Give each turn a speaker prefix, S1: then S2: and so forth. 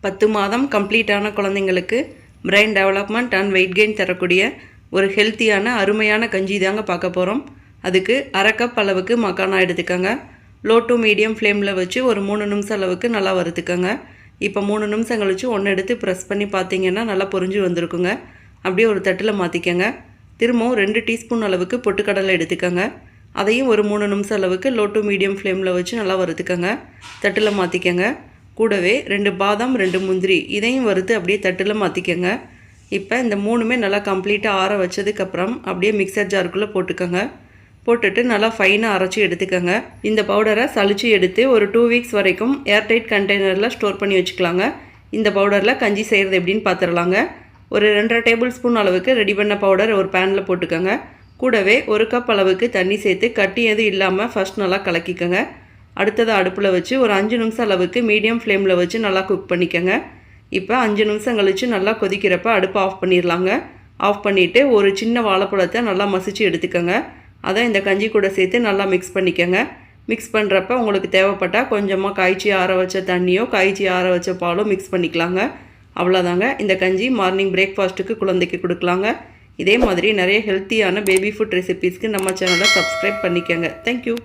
S1: 10 மாதம் கம்ப்ளீட்டான குழந்தைங்களுக்கு brain development and weight gain தரக்கூடிய ஒரு ஹெல்த்தியான அருமையான கஞ்சி தாங்க பார்க்க போகிறோம். அதுக்கு அரை கப் அளவுக்கு மக்கானா எடுத்துக்கோங்க. லோ டு மீடியம் ஃப்ளேமில் வச்சு ஒரு 3 நிமிஷம் அளவுக்கு நல்லா வறுத்துக்கோங்க. இப்போ 3 நிமிஷம் கழிச்சு ஒன்று எடுத்து ப்ரெஸ் பண்ணி பார்த்தீங்கன்னா நல்லா பொரிஞ்சு வந்திருக்குங்க. அப்படியே ஒரு தட்டில் மாற்றிக்கோங்க. திரும்பவும் 2 டீஸ்பூன் அளவுக்கு பொட்டுக்கடலை எடுத்துக்கோங்க. அதையும் ஒரு 3 நிமிஷம் அளவுக்கு லோ டு மீடியம் ஃப்ளேமில் வச்சு நல்லா வறுத்துக்கோங்க. தட்டில் மாற்றிக்கோங்க. கூடவே 2 பாதாம் 2 முந்திரி இதையும் வறுத்து அப்படியே தட்டில் மாற்றிக்கோங்க. இப்போ இந்த 3மே நல்லா கம்ப்ளீட்டாக ஆற வச்சதுக்கப்புறம் அப்படியே மிக்சர் ஜாருக்குள்ளே போட்டுக்கோங்க. போட்டுட்டு நல்லா ஃபைனாக அரைச்சி எடுத்துக்கோங்க. இந்த பவுடரை சளிச்சு எடுத்து ஒரு 2 வீக்ஸ் வரைக்கும் ஏர்டைட் கண்டெய்னரில் ஸ்டோர் பண்ணி வச்சுக்கலாங்க. இந்த பவுடரில் கஞ்சி செய்கிறது எப்படின்னு பார்த்துடலாங்க. ஒரு 2.5 டேபிள் ஸ்பூன் அளவுக்கு ரெடி பண்ண பவுடர் ஒரு பேனில் போட்டுக்கோங்க. கூடவே 1 கப் அளவுக்கு தண்ணி சேர்த்து கட்டி எதுவும் இல்லாமல் ஃபஸ்ட் நல்லா கலக்கிக்கோங்க. அடுத்தது அடுப்பில் வச்சு ஒரு 5 நிமிஷம் அளவுக்கு மீடியம் ஃப்ளேமில் வச்சு நல்லா குக் பண்ணிக்கோங்க. இப்போ 5 நிமிஷம் கழித்து நல்லா கொதிக்கிறப்ப அடுப்பை ஆஃப் பண்ணிடலாங்க. ஆஃப் பண்ணிவிட்டு ஒரு சின்ன வாழைப்பழத்தை நல்லா மசிச்சு எடுத்துக்கோங்க. அதை இந்த கஞ்சி கூட சேர்த்து நல்லா மிக்ஸ் பண்ணிக்கோங்க. மிக்ஸ் பண்ணுறப்ப உங்களுக்கு தேவைப்பட்டால் கொஞ்சமாக காய்ச்சி ஆற வச்ச தண்ணியோ காய்ச்சி ஆற வச்ச பாலோ மிக்ஸ் பண்ணிக்கலாங்க. அவ்வளோதாங்க. இந்த கஞ்சி மார்னிங் பிரேக்ஃபாஸ்ட்டுக்கு குழந்தைக்கு கொடுக்கலாங்க. இதே மாதிரி நிறைய ஹெல்த்தியான பேபி ஃபுட் ரெசிபீஸ்க்கு நம்ம சேனலை சப்ஸ்கிரைப் பண்ணிக்கோங்க. தேங்க்யூ.